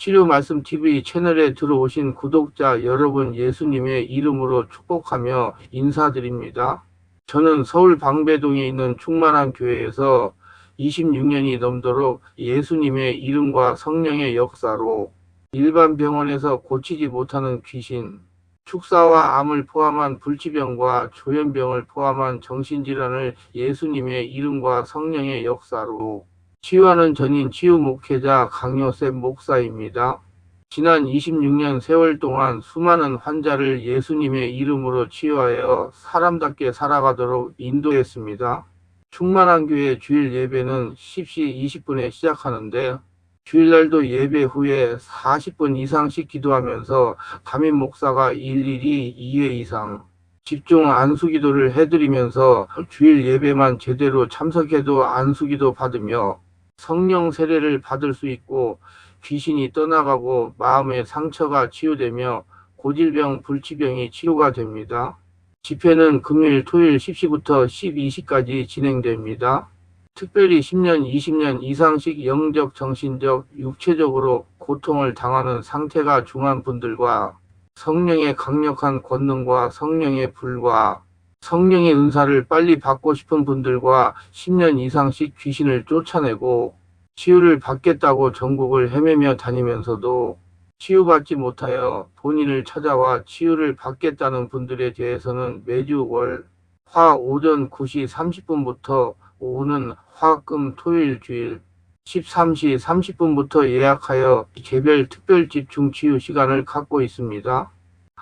치료 말씀 TV 채널에 들어오신 구독자 여러분 예수님의 이름으로 축복하며 인사드립니다. 저는 서울 방배동에 있는 충만한 교회에서 26년이 넘도록 예수님의 이름과 성령의 역사로 일반 병원에서 고치지 못하는 귀신, 축사와 암을 포함한 불치병과 조현병을 포함한 정신질환을 예수님의 이름과 성령의 역사로 치유하는 전인 치유 목회자 강요셉 목사입니다. 지난 26년 세월 동안 수많은 환자를 예수님의 이름으로 치유하여 사람답게 살아가도록 인도했습니다. 충만한 교회 주일 예배는 10시 20분에 시작하는데 주일날도 예배 후에 40분 이상씩 기도하면서 담임 목사가 일일이 2회 이상 집중 안수기도를 해드리면서 주일 예배만 제대로 참석해도 안수기도 받으며 성령 세례를 받을 수 있고 귀신이 떠나가고 마음의 상처가 치유되며 고질병, 불치병이 치유가 됩니다. 집회는 금요일, 토요일 10시부터 12시까지 진행됩니다. 특별히 10년, 20년 이상씩 영적, 정신적, 육체적으로 고통을 당하는 상태가 중한 분들과 성령의 강력한 권능과 성령의 불과 성령의 은사를 빨리 받고 싶은 분들과 10년 이상씩 귀신을 쫓아내고 치유를 받겠다고 전국을 헤매며 다니면서도 치유받지 못하여 본인을 찾아와 치유를 받겠다는 분들에 대해서는 매주 월, 화 오전 9시 30분부터 오후는 화, 금, 토요일, 주일 13시 30분부터 예약하여 개별 특별 집중 치유 시간을 갖고 있습니다.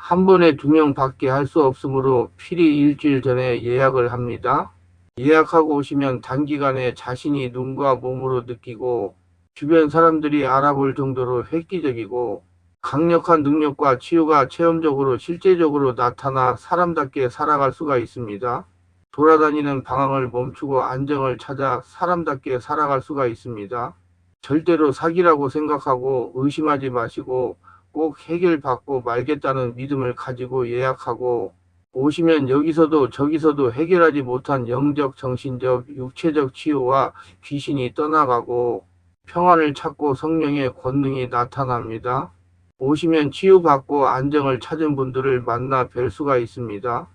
한 번에 2명 밖에 할 수 없으므로 필히 일주일 전에 예약을 합니다. 예약하고 오시면 단기간에 자신이 눈과 몸으로 느끼고 주변 사람들이 알아볼 정도로 획기적이고 강력한 능력과 치유가 체험적으로 실제적으로 나타나 사람답게 살아갈 수가 있습니다. 돌아다니는 방황을 멈추고 안정을 찾아 사람답게 살아갈 수가 있습니다. 절대로 사기라고 생각하고 의심하지 마시고 꼭 해결받고 말겠다는 믿음을 가지고 예약하고 오시면 여기서도 저기서도 해결하지 못한 영적, 정신적, 육체적 치유와 귀신이 떠나가고 평안을 찾고 성령의 권능이 나타납니다. 오시면 치유받고 안정을 찾은 분들을 만나 뵐 수가 있습니다.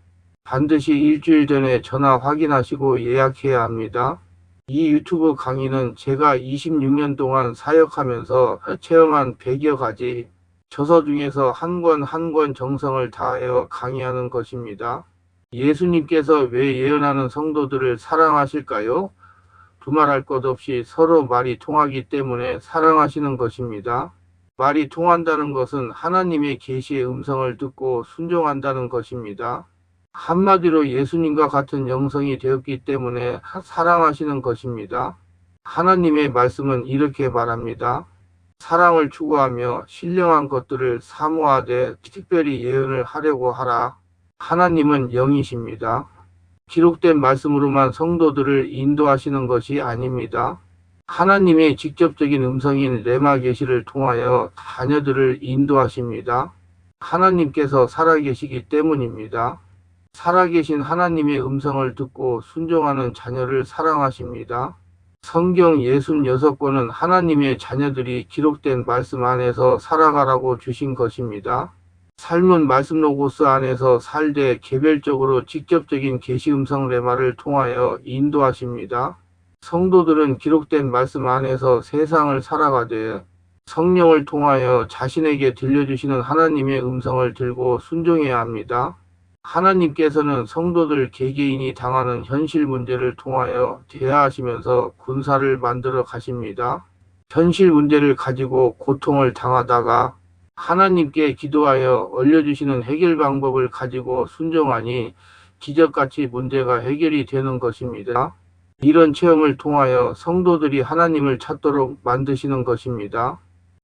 반드시 일주일 전에 전화 확인하시고 예약해야 합니다. 이 유튜브 강의는 제가 26년 동안 사역하면서 체험한 100여 가지 저서 중에서 한 권 한 권 정성을 다하여 강의하는 것입니다. 예수님께서 왜 예언하는 성도들을 사랑하실까요? 두말할 것 없이 서로 말이 통하기 때문에 사랑하시는 것입니다. 말이 통한다는 것은 하나님의 계시의 음성을 듣고 순종한다는 것입니다. 한마디로 예수님과 같은 영성이 되었기 때문에 사랑하시는 것입니다. 하나님의 말씀은 이렇게 말합니다. 사랑을 추구하며 신령한 것들을 사모하되 특별히 예언을 하려고 하라. 하나님은 영이십니다. 기록된 말씀으로만 성도들을 인도하시는 것이 아닙니다. 하나님의 직접적인 음성인 레마 계시를 통하여 자녀들을 인도하십니다. 하나님께서 살아계시기 때문입니다. 살아계신 하나님의 음성을 듣고 순종하는 자녀를 사랑하십니다. 성경 66권은 하나님의 자녀들이 기록된 말씀 안에서 살아가라고 주신 것입니다. 삶은 말씀 로고스 안에서 살되 개별적으로 직접적인 계시 음성 레마를 통하여 인도하십니다. 성도들은 기록된 말씀 안에서 세상을 살아가되 성령을 통하여 자신에게 들려주시는 하나님의 음성을 들고 순종해야 합니다. 하나님께서는 성도들 개개인이 당하는 현실 문제를 통하여 대하시면서 군사를 만들어 가십니다. 현실 문제를 가지고 고통을 당하다가 하나님께 기도하여 알려주시는 해결 방법을 가지고 순종하니 기적같이 문제가 해결이 되는 것입니다. 이런 체험을 통하여 성도들이 하나님을 찾도록 만드시는 것입니다.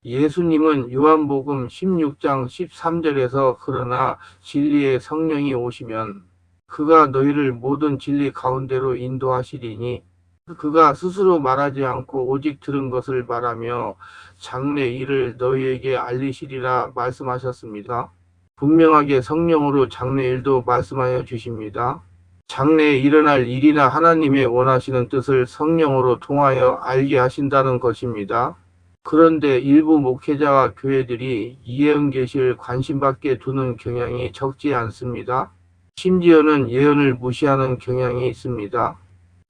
예수님은 요한복음 16장 13절에서 그러나 진리의 성령이 오시면 그가 너희를 모든 진리 가운데로 인도하시리니 그가 스스로 말하지 않고 오직 들은 것을 말하며 장래 일을 너희에게 알리시리라 말씀하셨습니다. 분명하게 성령으로 장래 일도 말씀하여 주십니다. 장래에 일어날 일이나 하나님의 원하시는 뜻을 성령으로 통하여 알게 하신다는 것입니다. 그런데 일부 목회자와 교회들이 예언 계시를 관심밖에 두는 경향이 적지 않습니다. 심지어는 예언을 무시하는 경향이 있습니다.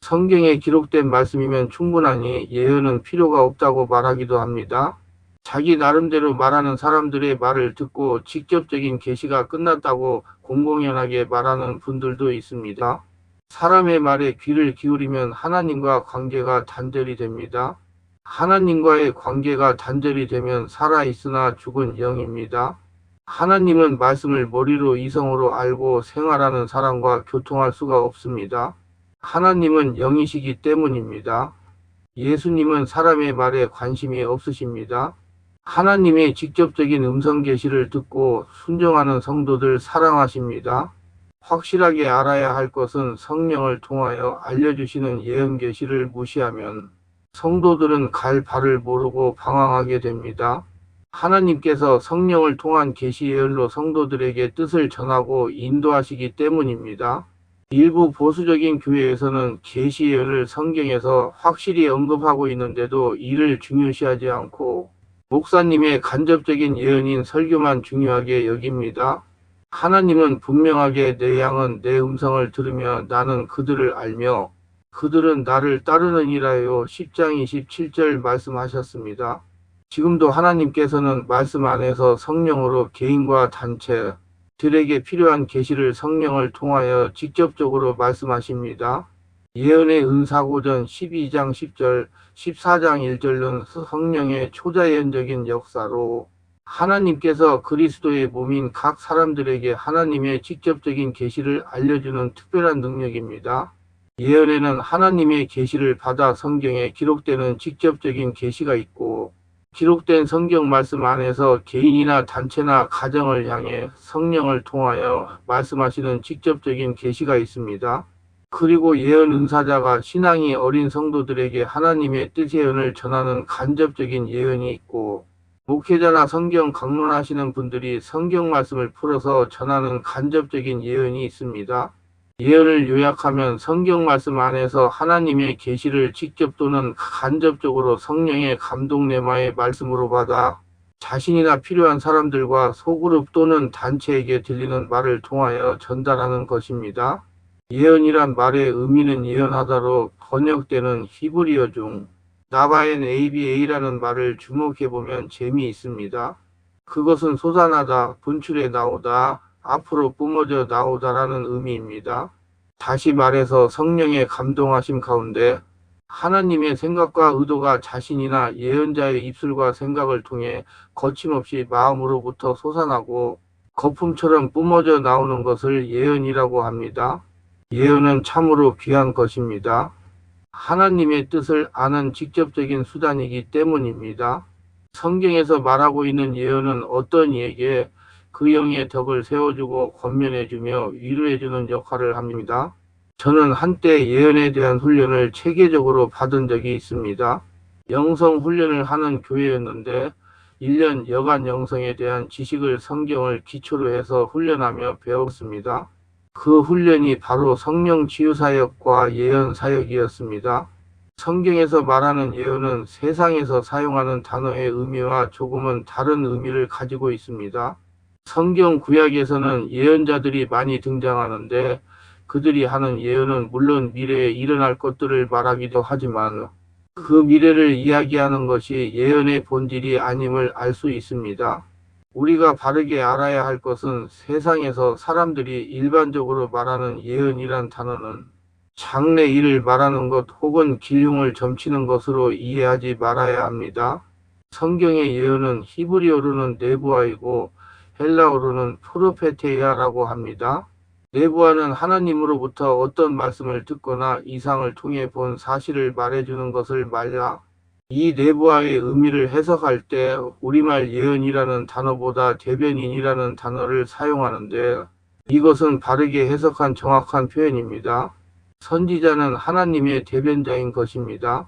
성경에 기록된 말씀이면 충분하니 예언은 필요가 없다고 말하기도 합니다. 자기 나름대로 말하는 사람들의 말을 듣고 직접적인 계시가 끝났다고 공공연하게 말하는 분들도 있습니다. 사람의 말에 귀를 기울이면 하나님과 관계가 단절이 됩니다. 하나님과의 관계가 단절이 되면 살아있으나 죽은 영입니다. 하나님은 말씀을 머리로 이성으로 알고 생활하는 사람과 교통할 수가 없습니다. 하나님은 영이시기 때문입니다. 예수님은 사람의 말에 관심이 없으십니다. 하나님의 직접적인 음성 계시를 듣고 순종하는 성도들 사랑하십니다. 확실하게 알아야 할 것은 성령을 통하여 알려주시는 예언 계시를 무시하면 성도들은 갈 바를 모르고 방황하게 됩니다. 하나님께서 성령을 통한 계시 예언로 성도들에게 뜻을 전하고 인도하시기 때문입니다. 일부 보수적인 교회에서는 계시 예언을 성경에서 확실히 언급하고 있는데도 이를 중요시하지 않고 목사님의 간접적인 예언인 설교만 중요하게 여깁니다. 하나님은 분명하게 내 양은 내 음성을 들으며 나는 그들을 알며 그들은 나를 따르느니라요 10장 27절 말씀하셨습니다. 지금도 하나님께서는 말씀 안에서 성령으로 개인과 단체들에게 필요한 계시를 성령을 통하여 직접적으로 말씀하십니다. 예언의 은사고전 12장 10절, 14장 1절은 성령의 초자연적인 역사로 하나님께서 그리스도의 몸인 각 사람들에게 하나님의 직접적인 계시를 알려주는 특별한 능력입니다. 예언에는 하나님의 계시를 받아 성경에 기록되는 직접적인 계시가 있고 기록된 성경 말씀 안에서 개인이나 단체나 가정을 향해 성령을 통하여 말씀하시는 직접적인 계시가 있습니다. 그리고 예언 은사자가 신앙이 어린 성도들에게 하나님의 뜻의 예언을 전하는 간접적인 예언이 있고 목회자나 성경 강론하시는 분들이 성경 말씀을 풀어서 전하는 간접적인 예언이 있습니다. 예언을 요약하면 성경 말씀 안에서 하나님의 계시를 직접 또는 간접적으로 성령의 감동 내마의 말씀으로 받아 자신이나 필요한 사람들과 소그룹 또는 단체에게 들리는 말을 통하여 전달하는 것입니다. 예언이란 말의 의미는 예언하다로 번역되는 히브리어 중 나바엔 ABA라는 말을 주목해보면 재미있습니다. 그것은 솟아나다, 분출해 나오다, 앞으로 뿜어져 나오다라는 의미입니다. 다시 말해서 성령의 감동하심 가운데 하나님의 생각과 의도가 자신이나 예언자의 입술과 생각을 통해 거침없이 마음으로부터 솟아나고 거품처럼 뿜어져 나오는 것을 예언이라고 합니다. 예언은 참으로 귀한 것입니다. 하나님의 뜻을 아는 직접적인 수단이기 때문입니다. 성경에서 말하고 있는 예언은 어떤 이에게 그 영의 덕을 세워주고 권면해주며 위로해주는 역할을 합니다. 저는 한때 예언에 대한 훈련을 체계적으로 받은 적이 있습니다. 영성 훈련을 하는 교회였는데 1년 여간 영성에 대한 지식을 성경을 기초로 해서 훈련하며 배웠습니다. 그 훈련이 바로 성령 치유 사역과 예언 사역이었습니다. 성경에서 말하는 예언은 세상에서 사용하는 단어의 의미와 조금은 다른 의미를 가지고 있습니다. 성경 구약에서는 예언자들이 많이 등장하는데 그들이 하는 예언은 물론 미래에 일어날 것들을 말하기도 하지만 그 미래를 이야기하는 것이 예언의 본질이 아님을 알 수 있습니다. 우리가 바르게 알아야 할 것은 세상에서 사람들이 일반적으로 말하는 예언이란 단어는 장래 일을 말하는 것 혹은 길흉을 점치는 것으로 이해하지 말아야 합니다. 성경의 예언은 히브리어로는 네부아이고 헬라어로는 프로페테이아라고 합니다. 네부아는 하나님으로부터 어떤 말씀을 듣거나 이상을 통해 본 사실을 말해주는 것을 말라. 이 네부아의 의미를 해석할 때 우리말 예언이라는 단어보다 대변인이라는 단어를 사용하는데 이것은 바르게 해석한 정확한 표현입니다. 선지자는 하나님의 대변자인 것입니다.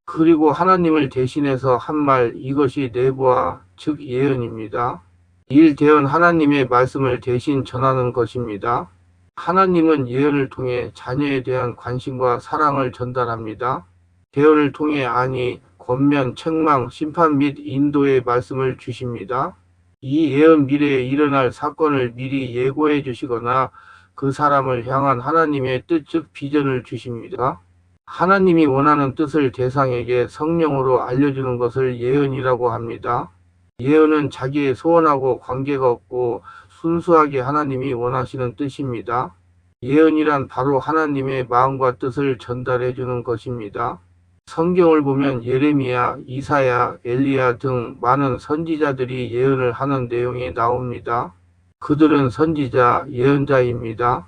그리고 하나님을 대신해서 한 말, 이것이 네부아, 즉 예언입니다. 일대언 하나님의 말씀을 대신 전하는 것입니다. 하나님은 예언을 통해 자녀에 대한 관심과 사랑을 전달합니다. 대언을 통해 아니, 권면, 책망, 심판 및 인도의 말씀을 주십니다. 이 예언 미래에 일어날 사건을 미리 예고해 주시거나 그 사람을 향한 하나님의 뜻, 즉 비전을 주십니다. 하나님이 원하는 뜻을 대상에게 성령으로 알려주는 것을 예언이라고 합니다. 예언은 자기의 소원하고 관계가 없고 순수하게 하나님이 원하시는 뜻입니다. 예언이란 바로 하나님의 마음과 뜻을 전달해 주는 것입니다. 성경을 보면 예레미야, 이사야, 엘리야 등 많은 선지자들이 예언을 하는 내용이 나옵니다. 그들은 선지자, 예언자입니다.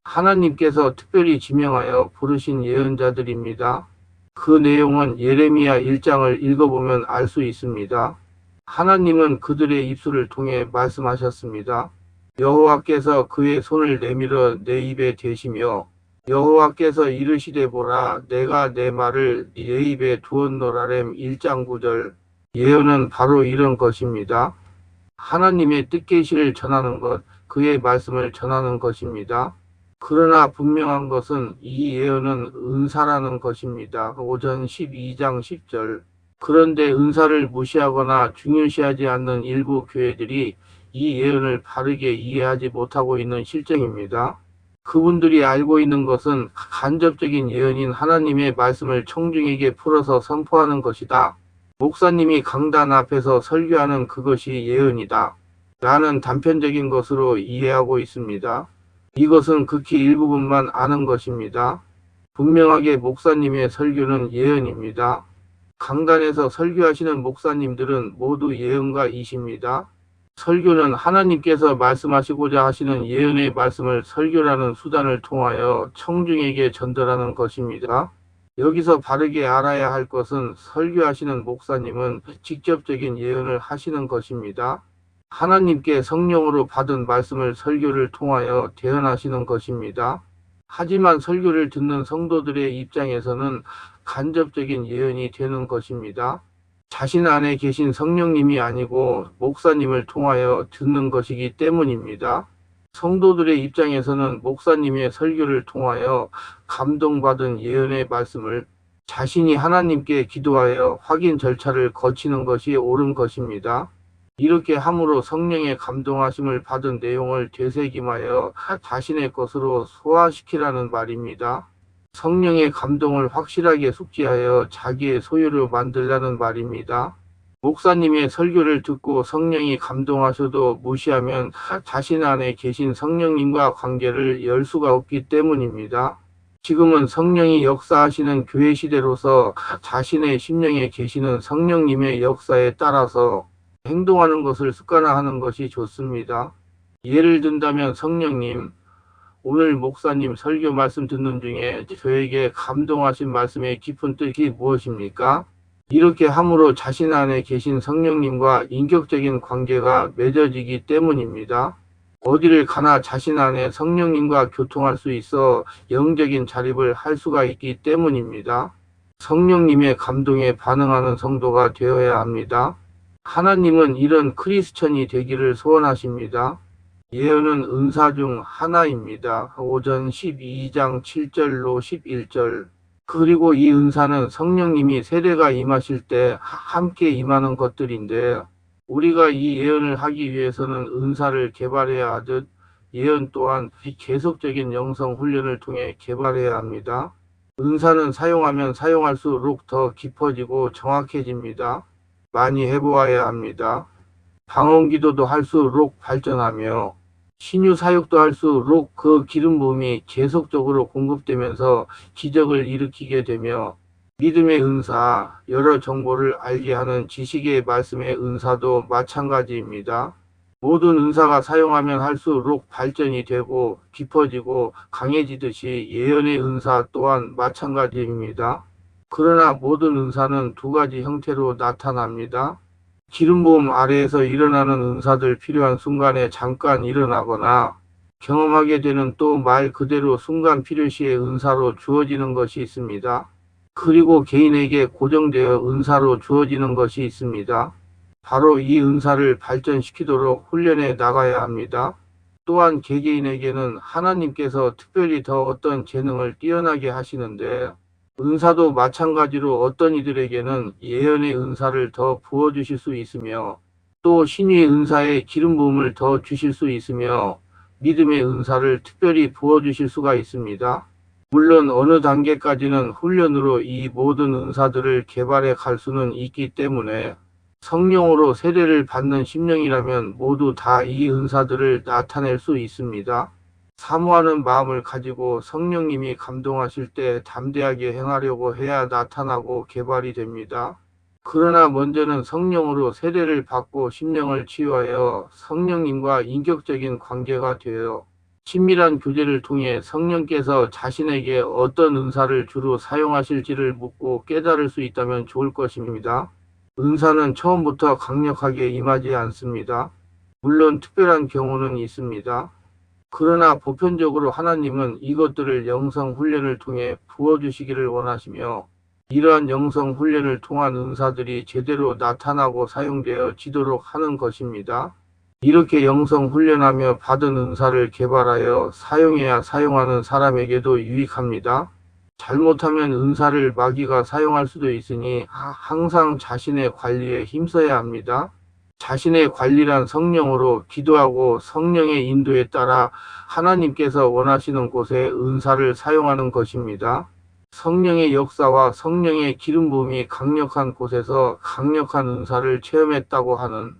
하나님께서 특별히 지명하여 부르신 예언자들입니다. 그 내용은 예레미야 1장을 읽어보면 알 수 있습니다. 하나님은 그들의 입술을 통해 말씀하셨습니다. 여호와께서 그의 손을 내밀어 내 입에 대시며 여호와께서 이르시되 보라 내가 내 말을 네 입에 두었노라렘 1장 9절. 예언은 바로 이런 것입니다. 하나님의 뜻계시를 전하는 것, 그의 말씀을 전하는 것입니다. 그러나 분명한 것은 이 예언은 은사라는 것입니다. 오전 12장 10절. 그런데 은사를 무시하거나 중요시하지 않는 일부 교회들이 이 예언을 바르게 이해하지 못하고 있는 실정입니다. 그분들이 알고 있는 것은 간접적인 예언인 하나님의 말씀을 청중에게 풀어서 선포하는 것이다. 목사님이 강단 앞에서 설교하는 그것이 예언이다. 라는 단편적인 것으로 이해하고 있습니다. 이것은 극히 일부분만 아는 것입니다. 분명하게 목사님의 설교는 예언입니다. 강단에서 설교하시는 목사님들은 모두 예언가이십니다. 설교는 하나님께서 말씀하시고자 하시는 예언의 말씀을 설교라는 수단을 통하여 청중에게 전달하는 것입니다. 여기서 바르게 알아야 할 것은 설교하시는 목사님은 직접적인 예언을 하시는 것입니다. 하나님께 성령으로 받은 말씀을 설교를 통하여 대언하시는 것입니다. 하지만 설교를 듣는 성도들의 입장에서는 간접적인 예언이 되는 것입니다. 자신 안에 계신 성령님이 아니고 목사님을 통하여 듣는 것이기 때문입니다. 성도들의 입장에서는 목사님의 설교를 통하여 감동받은 예언의 말씀을 자신이 하나님께 기도하여 확인 절차를 거치는 것이 옳은 것입니다. 이렇게 함으로 성령의 감동하심을 받은 내용을 되새김하여 자신의 것으로 소화시키라는 말입니다. 성령의 감동을 확실하게 숙지하여 자기의 소유로 만들라는 말입니다. 목사님의 설교를 듣고 성령이 감동하셔도 무시하면 자신 안에 계신 성령님과 관계를 열 수가 없기 때문입니다. 지금은 성령이 역사하시는 교회 시대로서 자신의 심령에 계시는 성령님의 역사에 따라서 행동하는 것을 습관화하는 것이 좋습니다. 예를 든다면 성령님, 오늘 목사님 설교 말씀 듣는 중에 저에게 감동하신 말씀의 깊은 뜻이 무엇입니까? 이렇게 함으로 자신 안에 계신 성령님과 인격적인 관계가 맺어지기 때문입니다. 어디를 가나 자신 안에 성령님과 교통할 수 있어 영적인 자립을 할 수가 있기 때문입니다. 성령님의 감동에 반응하는 성도가 되어야 합니다. 하나님은 이런 크리스천이 되기를 소원하십니다. 예언은 은사 중 하나입니다. 오전 12장 7절로 11절. 그리고 이 은사는 성령님이 세례가 임하실 때 함께 임하는 것들인데 우리가 이 예언을 하기 위해서는 은사를 개발해야 하듯 예언 또한 계속적인 영성 훈련을 통해 개발해야 합니다. 은사는 사용하면 사용할수록 더 깊어지고 정확해집니다. 많이 해보아야 합니다. 방언기도도 할수록 발전하며 신유 사역도 할수록 그 기름 부음이 계속적으로 공급되면서 기적을 일으키게 되며 믿음의 은사, 여러 정보를 알게 하는 지식의 말씀의 은사도 마찬가지입니다. 모든 은사가 사용하면 할수록 발전이 되고 깊어지고 강해지듯이 예언의 은사 또한 마찬가지입니다. 그러나 모든 은사는 두 가지 형태로 나타납니다. 기름 부음 아래에서 일어나는 은사들 필요한 순간에 잠깐 일어나거나 경험하게 되는 또 말 그대로 순간 필요시에 은사로 주어지는 것이 있습니다. 그리고 개인에게 고정되어 은사로 주어지는 것이 있습니다. 바로 이 은사를 발전시키도록 훈련해 나가야 합니다. 또한 개개인에게는 하나님께서 특별히 더 어떤 재능을 뛰어나게 하시는데 은사도 마찬가지로 어떤 이들에게는 예언의 은사를 더 부어주실 수 있으며 또 신의 은사에 기름 부음을 더 주실 수 있으며 믿음의 은사를 특별히 부어주실 수가 있습니다. 물론 어느 단계까지는 훈련으로 이 모든 은사들을 개발해 갈 수는 있기 때문에 성령으로 세례를 받는 심령이라면 모두 다 이 은사들을 나타낼 수 있습니다. 사모하는 마음을 가지고 성령님이 감동하실 때 담대하게 행하려고 해야 나타나고 개발이 됩니다. 그러나 먼저는 성령으로 세례를 받고 심령을 치유하여 성령님과 인격적인 관계가 되어 친밀한 교제를 통해 성령께서 자신에게 어떤 은사를 주로 사용하실지를 묻고 깨달을 수 있다면 좋을 것입니다. 은사는 처음부터 강력하게 임하지 않습니다. 물론 특별한 경우는 있습니다. 그러나 보편적으로 하나님은 이것들을 영성 훈련을 통해 부어주시기를 원하시며 이러한 영성 훈련을 통한 은사들이 제대로 나타나고 사용되어지도록 하는 것입니다. 이렇게 영성 훈련하며 받은 은사를 개발하여 사용해야 사용하는 사람에게도 유익합니다. 잘못하면 은사를 마귀가 사용할 수도 있으니 항상 자신의 관리에 힘써야 합니다. 자신의 관리란 성령으로 기도하고 성령의 인도에 따라 하나님께서 원하시는 곳에 은사를 사용하는 것입니다. 성령의 역사와 성령의 기름 부음이 강력한 곳에서 강력한 은사를 체험했다고 하는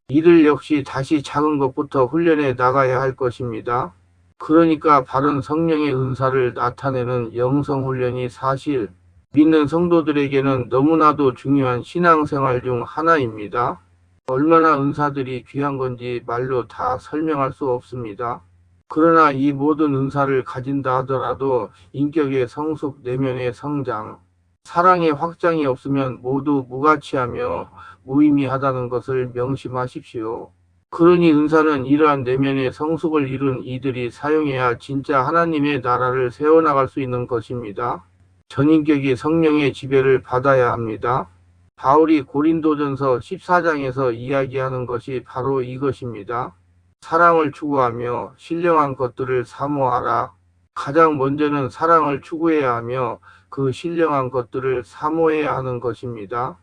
이들 역시 다시 작은 것부터 훈련해 나가야 할 것입니다. 그러니까 바른 성령의 은사를 나타내는 영성 훈련이 사실 믿는 성도들에게는 너무나도 중요한 신앙생활 중 하나입니다. 얼마나 은사들이 귀한 건지 말로 다 설명할 수 없습니다. 그러나 이 모든 은사를 가진다 하더라도 인격의 성숙, 내면의 성장, 사랑의 확장이 없으면 모두 무가치하며 무의미하다는 것을 명심하십시오. 그러니 은사는 이러한 내면의 성숙을 이룬 이들이 사용해야 진짜 하나님의 나라를 세워나갈 수 있는 것입니다. 전인격이 성령의 지배를 받아야 합니다. 바울이 고린도전서 14장에서 이야기하는 것이 바로 이것입니다. 사랑을 추구하며 신령한 것들을 사모하라. 가장 먼저는 사랑을 추구해야 하며 그 신령한 것들을 사모해야 하는 것입니다.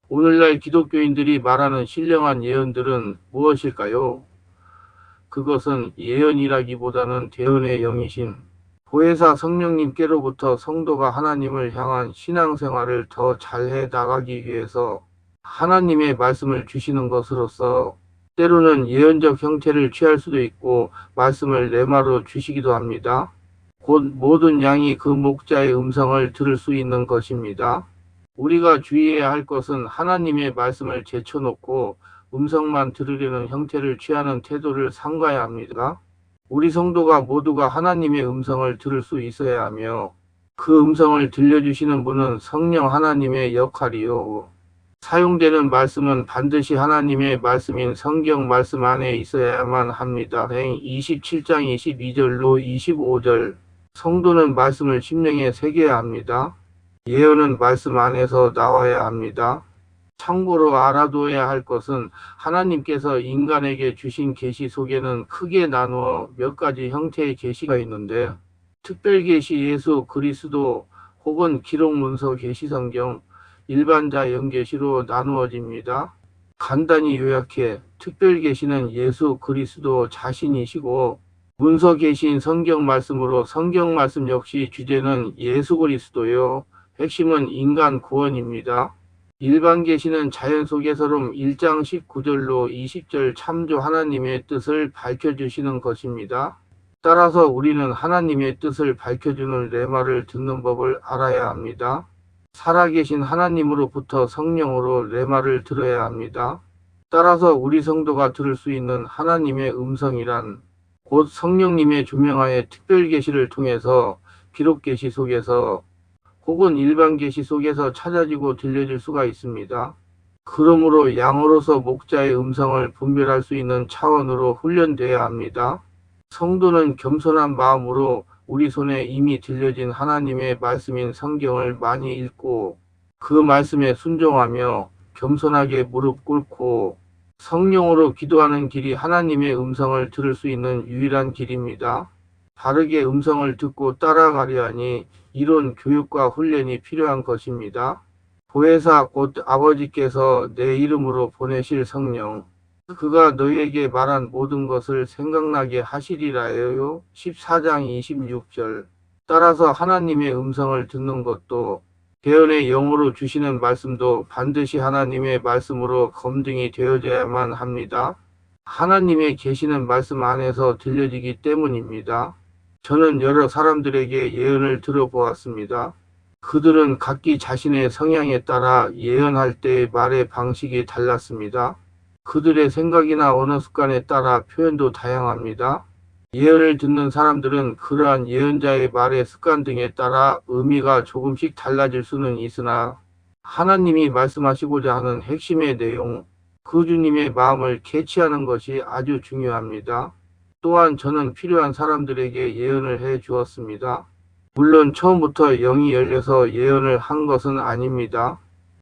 오늘날 기독교인들이 말하는 신령한 예언들은 무엇일까요? 그것은 예언이라기보다는 대언의 영이신 보혜사 성령님께로부터 성도가 하나님을 향한 신앙생활을 더 잘해 나가기 위해서 하나님의 말씀을 주시는 것으로서 때로는 예언적 형태를 취할 수도 있고 말씀을 레마로 주시기도 합니다. 곧 모든 양이 그 목자의 음성을 들을 수 있는 것입니다. 우리가 주의해야 할 것은 하나님의 말씀을 제쳐놓고 음성만 들으려는 형태를 취하는 태도를 삼가야 합니다. 우리 성도가 모두가 하나님의 음성을 들을 수 있어야 하며 그 음성을 들려주시는 분은 성령 하나님의 역할이요. 사용되는 말씀은 반드시 하나님의 말씀인 성경 말씀 안에 있어야만 합니다. 27장 22절로 25절 성도는 말씀을 심령에 새겨야 합니다. 예언은 말씀 안에서 나와야 합니다. 참고로 알아둬야 할 것은 하나님께서 인간에게 주신 계시 속에는 크게 나누어 몇 가지 형태의 계시가 있는데 특별계시 예수 그리스도 혹은 기록문서 계시성경 일반자 영계시로 나누어집니다. 간단히 요약해 특별계시는 예수 그리스도 자신이시고 문서 계시인 성경 말씀으로 성경 말씀 역시 주제는 예수 그리스도요. 핵심은 인간 구원입니다. 일반 계시는 자연 속에서럼 1장 19절로 20절 참조 하나님의 뜻을 밝혀주시는 것입니다. 따라서 우리는 하나님의 뜻을 밝혀주는 레마를 듣는 법을 알아야 합니다. 살아계신 하나님으로부터 성령으로 레마를 들어야 합니다. 따라서 우리 성도가 들을 수 있는 하나님의 음성이란 곧 성령님의 조명하에 특별 계시를 통해서 기록 계시 속에서 혹은 일반 계시 속에서 찾아지고 들려질 수가 있습니다. 그러므로 양으로서 목자의 음성을 분별할 수 있는 차원으로 훈련되어야 합니다. 성도는 겸손한 마음으로 우리 손에 이미 들려진 하나님의 말씀인 성경을 많이 읽고 그 말씀에 순종하며 겸손하게 무릎 꿇고 성령으로 기도하는 길이 하나님의 음성을 들을 수 있는 유일한 길입니다. 바르게 음성을 듣고 따라가려 하니 이런 교육과 훈련이 필요한 것입니다. 보혜사 곧 아버지께서 내 이름으로 보내실 성령, 그가 너희에게 말한 모든 것을 생각나게 하시리라요. 14장 26절. 따라서 하나님의 음성을 듣는 것도, 대언의 영으로 주시는 말씀도 반드시 하나님의 말씀으로 검증이 되어져야만 합니다. 하나님의 계시는 말씀 안에서 들려지기 때문입니다. 저는 여러 사람들에게 예언을 들어보았습니다. 그들은 각기 자신의 성향에 따라 예언할 때의 말의 방식이 달랐습니다. 그들의 생각이나 언어 습관에 따라 표현도 다양합니다. 예언을 듣는 사람들은 그러한 예언자의 말의 습관 등에 따라 의미가 조금씩 달라질 수는 있으나 하나님이 말씀하시고자 하는 핵심의 내용, 그 주님의 마음을 캐치하는 것이 아주 중요합니다. 또한 저는 필요한 사람들에게 예언을 해 주었습니다. 물론 처음부터 영이 열려서 예언을 한 것은 아닙니다.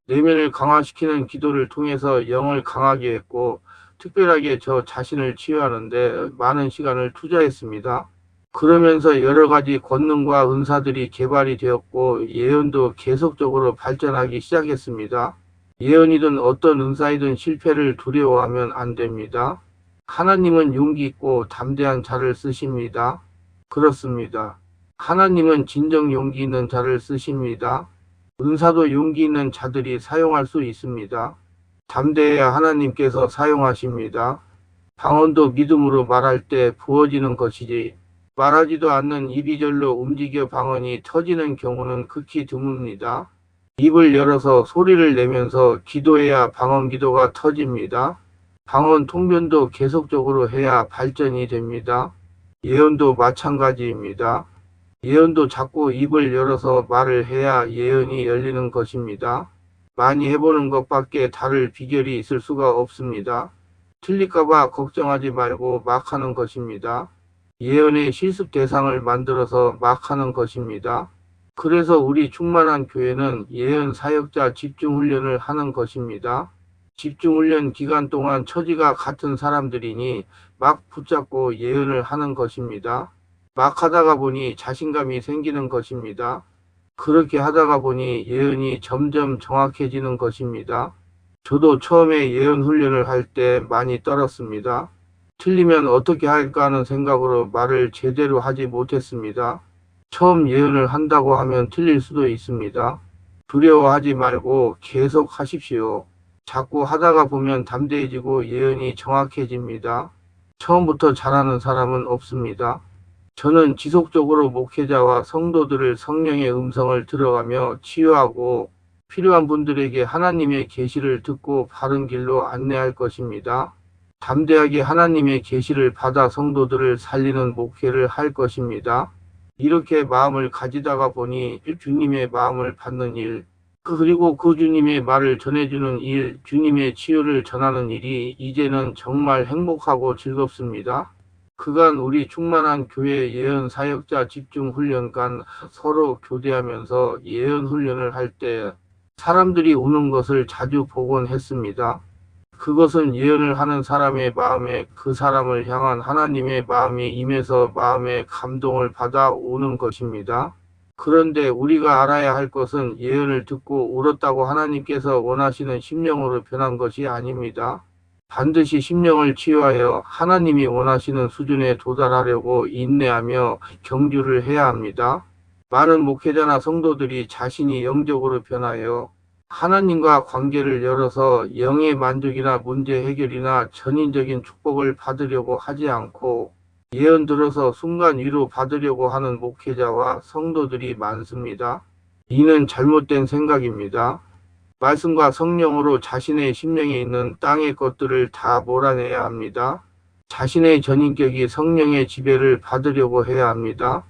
내면을 강화시키는 기도를 통해서 영을 강하게 했고, 특별하게 저 자신을 치유하는데 많은 시간을 투자했습니다. 그러면서 여러 가지 권능과 은사들이 개발이 되었고, 예언도 계속적으로 발전하기 시작했습니다. 예언이든 어떤 은사이든 실패를 두려워하면 안 됩니다. 하나님은 용기 있고 담대한 자를 쓰십니다. 그렇습니다. 하나님은 진정 용기 있는 자를 쓰십니다. 은사도 용기 있는 자들이 사용할 수 있습니다. 담대해야 하나님께서 사용하십니다. 방언도 믿음으로 말할 때 부어지는 것이지, 말하지도 않는 입이 절로 움직여 방언이 터지는 경우는 극히 드뭅니다. 입을 열어서 소리를 내면서 기도해야 방언 기도가 터집니다. 방언 통변도 계속적으로 해야 발전이 됩니다. 예언도 마찬가지입니다. 예언도 자꾸 입을 열어서 말을 해야 예언이 열리는 것입니다. 많이 해보는 것밖에 다를 비결이 있을 수가 없습니다. 틀릴까봐 걱정하지 말고 막 하는 것입니다. 예언의 실습 대상을 만들어서 막 하는 것입니다. 그래서 우리 충만한 교회는 예언 사역자 집중훈련을 하는 것입니다. 집중훈련 기간 동안 처지가 같은 사람들이니 막 붙잡고 예언을 하는 것입니다. 막 하다가 보니 자신감이 생기는 것입니다. 그렇게 하다가 보니 예언이 점점 정확해지는 것입니다. 저도 처음에 예언 훈련을 할 때 많이 떨었습니다. 틀리면 어떻게 할까 하는 생각으로 말을 제대로 하지 못했습니다. 처음 예언을 한다고 하면 틀릴 수도 있습니다. 두려워하지 말고 계속 하십시오. 자꾸 하다가 보면 담대해지고 예언이 정확해집니다. 처음부터 잘하는 사람은 없습니다. 저는 지속적으로 목회자와 성도들을 성령의 음성을 들어가며 치유하고 필요한 분들에게 하나님의 계시를 듣고 바른 길로 안내할 것입니다. 담대하게 하나님의 계시를 받아 성도들을 살리는 목회를 할 것입니다. 이렇게 마음을 가지다가 보니 주님의 마음을 받는 일, 그리고 그 주님의 말을 전해주는 일, 주님의 치유를 전하는 일이 이제는 정말 행복하고 즐겁습니다. 그간 우리 충만한 교회 예언 사역자 집중 훈련간 서로 교대하면서 예언 훈련을 할 때 사람들이 우는 것을 자주 보곤 했습니다. 그것은 예언을 하는 사람의 마음에 그 사람을 향한 하나님의 마음이 임해서 마음의 감동을 받아 우는 것입니다. 그런데 우리가 알아야 할 것은 예언을 듣고 울었다고 하나님께서 원하시는 심령으로 변한 것이 아닙니다. 반드시 심령을 치유하여 하나님이 원하시는 수준에 도달하려고 인내하며 경주를 해야 합니다. 많은 목회자나 성도들이 자신이 영적으로 변하여 하나님과 관계를 열어서 영의 만족이나 문제 해결이나 전인적인 축복을 받으려고 하지 않고 예언 들어서 순간 위로 받으려고 하는 목회자와 성도들이 많습니다. 이는 잘못된 생각입니다. 말씀과 성령으로 자신의 심령에 있는 땅의 것들을 다 몰아내야 합니다. 자신의 전인격이 성령의 지배를 받으려고 해야 합니다.